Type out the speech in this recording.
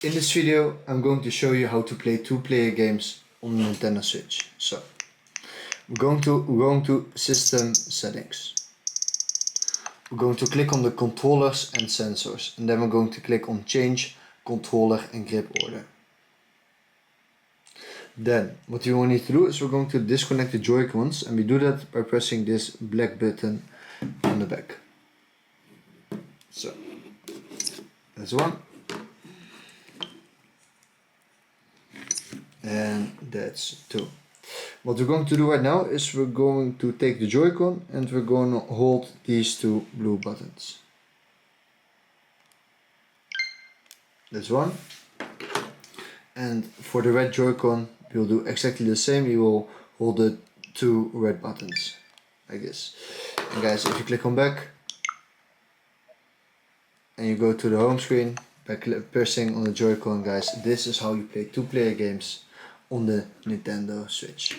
In this video, I'm going to show you how to play two-player games on the Nintendo Switch. So, we're going to System Settings. We're going to click on the controllers and sensors, and then we're going to click on Change Controller and Grip Order. Then, what you will need to do is we're going to disconnect the Joy-Cons, and we do that by pressing this black button on the back. So, that's one. And that's 2. What we're going to do right now is we're going to take the Joy-Con and we're going to hold these two blue buttons. That's 1. And for the red Joy-Con we'll do exactly the same. We will hold the 2 red buttons like this. And guys, if you click on back and you go to the home screen by pressing on the Joy-Con, guys, this is how you play two-player games on the Nintendo Switch.